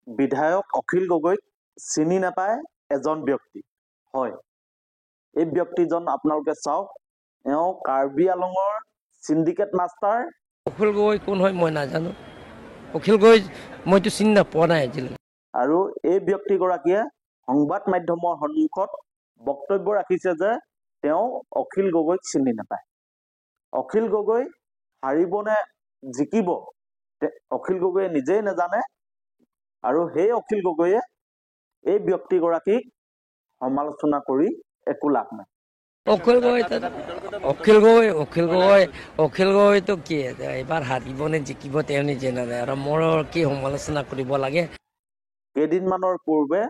বিধায়ক অখিল গগৈক চিনি নাপায় এজন ব্যক্তি হয়। এই ব্যক্তিজন আপোনালোকে চাওক, এওঁ কাৰ্বি আলঙৰ সিন্ডিকেট মাষ্টাৰ। অখিল গগৈ কোন হয় মই নাজানো। অখিল গগৈ মইতো চিনি নাপোৱা নাই আজিলৈকে। আৰু এই ব্যক্তিগৰাকীয়ে সংবাদ মাধ্যমৰ সন্মুখত বক্তব্য ৰাখিছে যে তেওঁ অখিল গগৈক চিনি নাপায়। অখিল গগৈ হাৰিব নে জিকিব অখিল গগৈয়ে নিজেই নাজানে। আৰু সেই অখিল গগৈয়ে এই ব্যক্তিগৰাকীক সমালোচনা কৰি একো লাভ নাই। অখিল গগৈতো কি এবাৰ হাৰিব নে জিকিব তেওঁ নিজে নাজানে আৰু মোৰ কি সমালোচনা কৰিব লাগে। কেইদিনমানৰ পূৰ্বে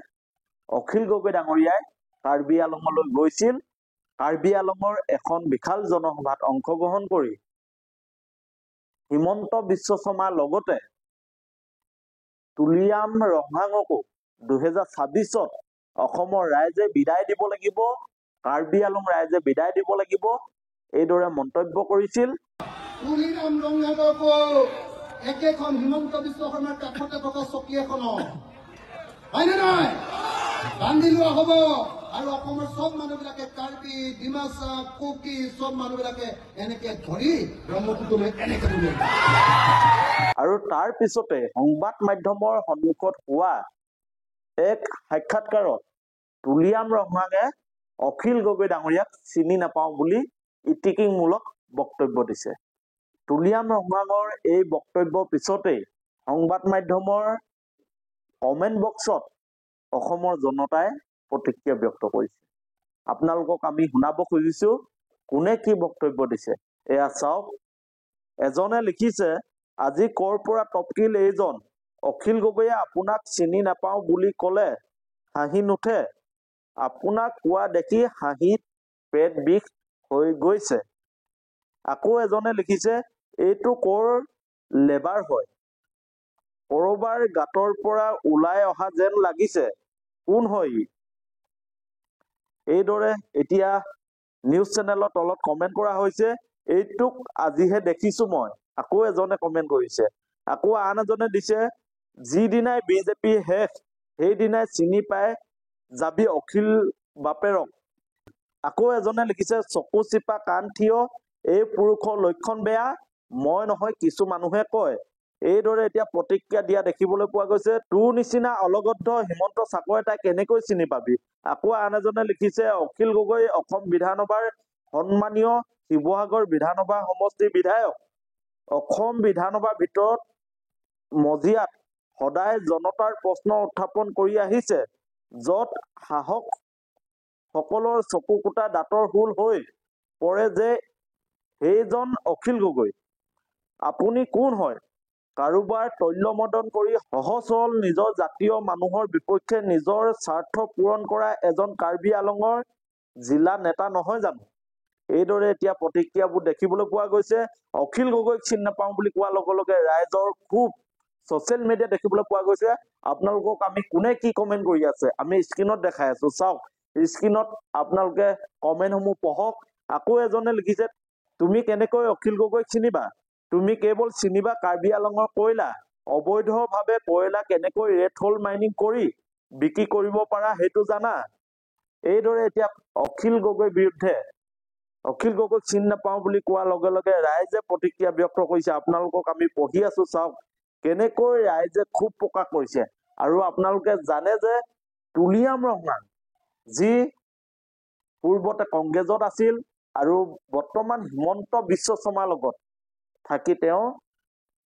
অখিল গগৈ ডাঙৰীয়াই কাৰ্বি আলঙলৈ গৈছিল। কাৰ্বি আলঙৰ এখন বিশাল জনসভাত অংশগ্ৰহণ কৰি হিমন্ত বিশ্ব শৰ্মাৰ লগতে তুলিয়াম ৰহাঙকো 2026ত অসমৰ ৰাইজে বিদায় দিব লাগিব, কাৰ্বি আলং ৰাইজে বিদায় দিব লাগিব, এইদৰে মন্তব্য কৰিছিল। তুলিয়াম ৰহাঙকো একেখন হিমন্ত বিশ্ব শৰ্মাৰ কাষতে থকা চকী এখনত হয়নে নাই বান্ধি লোৱা হ'ব। আৰু অসমৰ সব মানুহবিলাকে কাৰ্বি, ডিমাচা, কুকি সব মানুহবিলাকে এনেকে ধৰি ব্ৰহ্মপুত্ৰলৈ এনেকে তুলিয়াম। আৰু তাৰ পিছতে সংবাদ মাধ্যমৰ সন্মুখত হোৱা এক সাক্ষাৎকাৰত তুলিয়াম ৰহাঙে অখিল গগৈ ডাঙৰীয়াক চিনি নাপাওঁ বুলি ইতিকিংমূলক বক্তব্য দিছে। তুলিয়াম ৰহাঙৰ এই বক্তব্যৰ পিছতেই সংবাদ মাধ্যমৰ কমেণ্ট বক্সত অসমৰ জনতাই প্ৰতিক্ৰিয়া ব্যক্ত কৰিছে। আপোনালোকক আমি শুনাব খুজিছো কোনে কি বক্তব্য দিছে। এয়া চাওক। এজনে লিখিছে, আজি কৰ পৰা টপকিল এইজন, অখিল গগৈয়ে আপোনাক চিনি নাপাওঁ বুলি ক'লে হাঁহি নুঠে, আপোনাক কোৱা দেখি হাঁহিত পেট বিষ হৈ গৈছে। আকৌ এজনে লিখিছে, এইটো কৰ লেবাৰ হয়, কৰবাৰ গাঁতৰ পৰা ওলাই অহা যেন লাগিছে, কোন হয় ই? এইদৰে এতিয়া নিউজ চেনেলৰ তলত কমেণ্ট কৰা হৈছে, এইটোক আজিহে দেখিছো মই। আকৌ এজনে কমেণ্ট কৰিছে। আকৌ আন এজনে দিছে, যিদিনাই বিজেপি শেষ সেইদিনাই চিনি পাই যাবি অখিল বাপেৰক। আকৌ এজনে লিখিছে, চকু চিপা কাণ থিয়, এই পুৰুষৰ লক্ষণ বেয়া, মই নহয় কিছু মানুহে কয়। এইদৰে এতিয়া প্ৰতিক্ৰিয়া দিয়া দেখিবলৈ পোৱা গৈছে। তোৰ নিচিনা অলগদ্ধ হিমন্ত চাকৰে তাই কেনেকৈ চিনি পাবি। আকৌ আন এজনে লিখিছে, অখিল গগৈ অসম বিধানসভাৰ সন্মানীয় শিৱসাগৰ বিধানসভা সমষ্টিৰ বিধায়ক, অসম বিধানসভাৰ ভিতৰত মজিয়াত সদায় জনতাৰ প্ৰশ্ন উত্থাপন কৰি আহিছে, যত সাহস সকলৰ চকু কুটা দাঁতৰ হুল হৈ পৰে যে সেইজন অখিল গগৈ। আপুনি কোন হয়? কাৰোবাৰ তৈল্যমদন কৰি সহজ সৰল নিজৰ জাতীয় মানুহৰ বিপক্ষে নিজৰ স্বাৰ্থ পূৰণ কৰা এজন কাৰ্বি আলঙৰ জিলা নেতা নহয় জানো? এইদৰে এতিয়া প্ৰতিক্ৰিয়াবোৰ দেখিবলৈ পোৱা গৈছে। অখিল গগৈক চিনি নাপাওঁ বুলি কোৱাৰ লগে লগে ৰাইজৰ খুব ছচিয়েল মিডিয়া দেখিবলৈ পোৱা গৈছে। আপোনালোকক আমি কোনে কি কমেণ্ট কৰি আছে আমি স্ক্ৰীনত দেখাই আছো, চাওক। স্ক্ৰীনত আপোনালোকে কমেণ্টসমূহ পঢ়ক। আকৌ এজনে লিখিছে, তুমি কেনেকৈ অখিল গগৈক চিনিবা? তুমি কেৱল চিনিবা কাৰ্বি আলঙৰ কয়লা, অবৈধভাৱে কয়লা কেনেকৈ ৰেড হোল মাইনিং কৰি বিক্ৰী কৰিব পাৰা সেইটো জানা। এইদৰে এতিয়া অখিল গগৈৰ বিৰুদ্ধে অখিল গগৈক চিনি নাপাওঁ বুলি কোৱাৰ লগে লগে ৰাইজে প্ৰতিক্ৰিয়া ব্যক্ত কৰিছে। আপোনালোকক আমি পঢ়ি আছো, চাওক কেনেকৈ ৰাইজে ক্ষোভ প্ৰকাশ কৰিছে। আৰু আপোনালোকে জানে যে তুলিয়াম ৰহাং যি পূৰ্বতে কংগ্ৰেছত আছিল আৰু বৰ্তমান হিমন্ত বিশ্ব শৰ্মাৰ লগত থাকি তেওঁ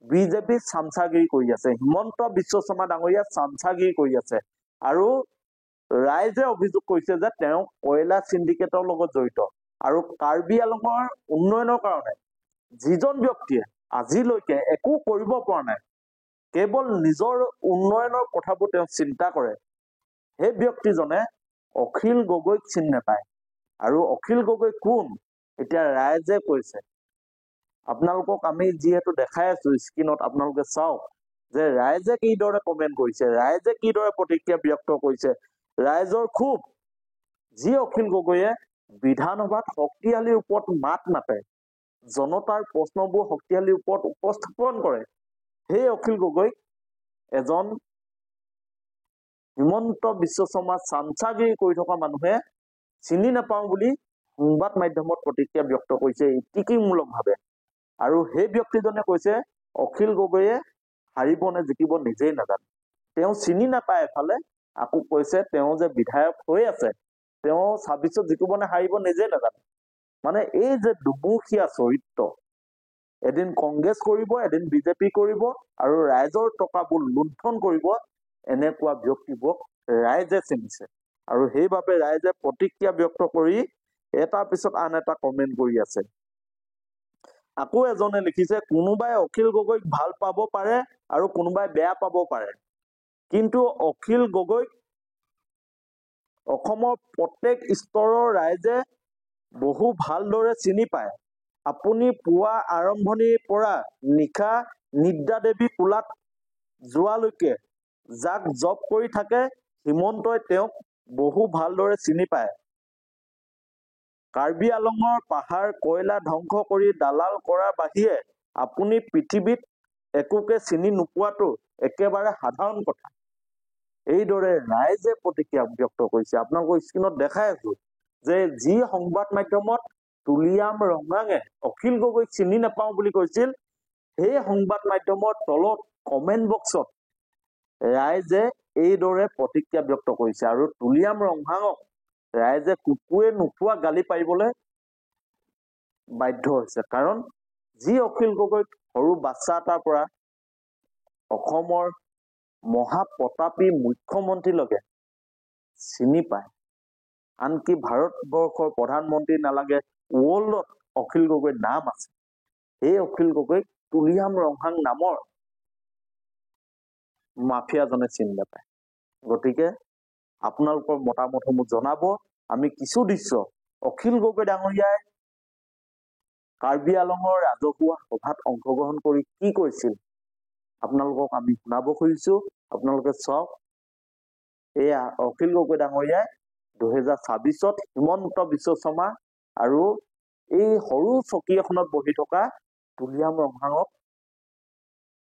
বিজেপি চামচাগিৰি কৰি আছে। হিমন্ত বিশ্ব শৰ্মা ডাঙৰীয়া চামচাগিৰি কৰি আছে। আৰু ৰাইজে অভিযোগ কৰিছে যে তেওঁ কয়লা সিন্ডিকেটৰ লগত জড়িত। আৰু কাৰ্বি আলঙৰ উন্নয়নৰ কাৰণে যিজন ব্যক্তিয়ে আজিলৈকে একো কৰিব পৰা নাই, কেৱল নিজৰ উন্নয়নৰ কথাবোৰ তেওঁ চিন্তা কৰে, সেই ব্যক্তিজনে অখিল গগৈক চিনি নাপায়। আৰু অখিল গগৈ কোন এতিয়া ৰাইজে কৈছে। আপোনালোকক আমি যিহেতু দেখাই আছো স্ক্ৰীনত, আপোনালোকে চাওক যে ৰাইজে কিদৰে কমেণ্ট কৰিছে, ৰাইজে কিদৰে প্ৰতিক্ৰিয়া ব্যক্ত কৰিছে। ৰাইজৰ খুব যি অখিল গগৈয়ে বিধানসভাত শক্তিশালীৰ ওপৰত মাত নাপে, জনতাৰ প্ৰশ্নবোৰ শক্তিশালীৰ ওপৰত উপস্থাপন কৰে, সেই অখিল গগৈক এজন হিমন্ত বিশ্ব শৰ্মা চাঞ্চাগিৰি কৰি থকা মানুহে চিনি নাপাওঁ বুলি সংবাদ মাধ্যমত প্ৰতিক্ৰিয়া ব্যক্ত কৰিছে ইতিকিমূলকভাৱে। আৰু সেই ব্যক্তিজনে কৈছে অখিল গগৈয়ে হাৰিব নে জিকিব নিজেই নাজানে। তেওঁ চিনি নাপায়। এফালে আকৌ কৈছে তেওঁ যে বিধায়ক হৈ আছে, তেওঁ 26ত জিকিব নে হাৰিব নিজেই নাজানে। মানে এই যে দুমুখীয়া চৰিত্ৰ, এদিন কংগ্ৰেছ কৰিব, এদিন বিজেপি কৰিব, আৰু ৰাইজৰ টকাবোৰ লুণ্ঠন কৰিব, এনেকুৱা ব্যক্তিবোৰক ৰাইজে চিনিছে। আৰু সেইবাবে ৰাইজে প্ৰতিক্ৰিয়া ব্যক্ত কৰি এটাৰ পিছত আন এটা কমেণ্ট কৰি আছে। আকৌ এজনে লিখিছে, কোনোবাই অখিল গগৈক ভাল পাব পাৰে আৰু কোনোবাই বেয়া পাব পাৰে, কিন্তু অখিল গগৈক অসমৰ প্ৰত্যেক স্তৰৰ ৰাইজে বহু ভালদৰে চিনি পায়। আপুনি পুৱা আৰম্ভণিৰ পৰা নিশা নিদ্ৰা দেৱী কোলাত যোৱালৈকে যাক জব কৰি থাকে, হিমন্তই তেওঁক বহু ভালদৰে চিনি পায়। কাৰ্বি আলঙৰ পাহাৰ কয়লা ধ্বংস কৰি দালাল কৰাৰ বাহিৰে আপুনি পৃথিৱীত একোকে চিনি নোপোৱাটো একেবাৰে সাধাৰণ কথা। এইদৰে ৰাইজে প্ৰতিক্ৰিয়া ব্যক্ত কৰিছে। আপোনালোকৰ স্ক্ৰীণত দেখাই আছো যে যি সংবাদ মাধ্যমত তুলিয়াম ৰঙাঙে অখিল গগৈক চিনি নাপাওঁ বুলি কৈছিল, সেই সংবাদ মাধ্যমৰ তলত কমেণ্ট বক্সত ৰাইজে এইদৰে প্ৰতিক্ৰিয়া ব্যক্ত কৰিছে। আৰু তুলিয়াম ৰঙাঙক ৰাইজে কুকুৰে নোখোৱা গালি পাৰিবলৈ বাধ্য হৈছে। কাৰণ যি অখিল গগৈক সৰু বাচ্চা এটাৰ পৰা অসমৰ মহাপ্ৰতাপী মুখ্যমন্ত্ৰীলৈকে চিনি পায়, আনকি ভাৰতবৰ্ষৰ প্ৰধানমন্ত্ৰী নালাগে, ৱৰ্ল্ডত অখিল গগৈৰ নাম আছে। সেই অখিল গগৈক তুলিয়াম ৰঙাং নামৰ মাফিয়াজনে চিনি নাপায়। গতিকে আপোনালোকৰ মতামতসমূহ জনাব। আমি কিছু দৃশ্য অখিল গগৈ ডাঙৰীয়াই কাৰ্বি আলঙৰ ৰাজহুৱা সভাত অংশগ্ৰহণ কৰি কি কৈছিল আপোনালোকক আমি শুনাব খুজিছো। আপোনালোকে চাওক, এয়া অখিল গগৈ ডাঙৰীয়াই 2026ত হিমন্ত বিশ্ব শৰ্মা আৰু এই সৰু চকী এখনত বহি থকা তুলিয়াম ৰঙাঙক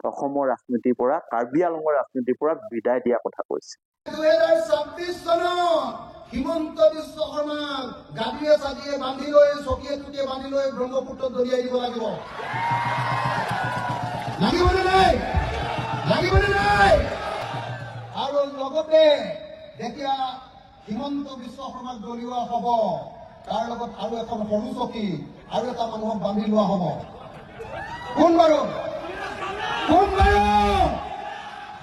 অসমৰ ৰাজনীতিৰ পৰা, কাৰ্বি আলঙৰ ৰাজনীতিৰ পৰা বিদায় দিয়া কথা কৈছে। 2026 চনত হিমন্ত বিশ্ব শৰ্মাক গাড়ীয়ে চাদিয়ে বান্ধি লৈ, চকীয়ে টুকিয়ে বান্ধি লৈ ব্ৰহ্মপুত্ৰত দলিয়াই দিব লাগিব। লাগিবনে নাই? লাগিবনে নাই? আৰু লগতে যেতিয়া হিমন্ত বিশ্ব শৰ্মাক দলিওৱা হ'ব, তাৰ লগত আৰু এখন সৰু চকী আৰু এটা মানুহক বান্ধি লোৱা হ'ব। কোন বাৰু? কোন বাৰু?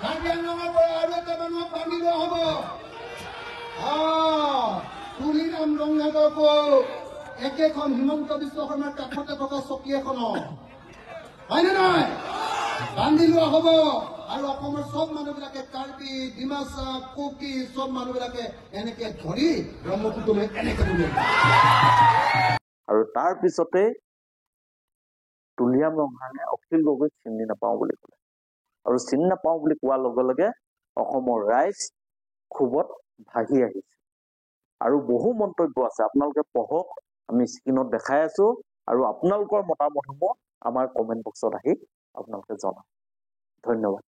কাৰ্বি আংলঙৰ পৰা আৰু এটা মানুহক বান্ধি লোৱা হ'ব। তুলিৰাম ৰঙাঙকো একেখন হিমন্ত বিশ্ব শৰ্মাৰ কাষতে থকা চকী এখনত, হয়নে নাই, বান্ধি লোৱা হ'ব। আৰু অসমৰ চব মানুহবিলাকে কাৰ্বি, ডিমাচা, কুকি চব মানুহবিলাকে এনেকে ধৰি ব্ৰহ্মপুত্ৰলৈ এনেকে দলিয়াই। আৰু তাৰ পিছতে তুলিয়াম ৰঙাঙে অখিল গগৈক চিনি নাপাওঁ বুলি ক'লে। আৰু চিনি নাপাওঁ বুলি কোৱাৰ লগে লগে অসমৰ ৰাইজ ক্ষোভত ভাগি আহিছে। আৰু বহু মন্তব্য আছে, আপোনালোকে পঢ়ক, আমি স্ক্ৰীণত দেখাই আছো। আৰু আপোনালোকৰ মতামতসমূহ আমাৰ কমেণ্ট বক্সত আহি আপোনালোকে জনাওক। ধন্যবাদ।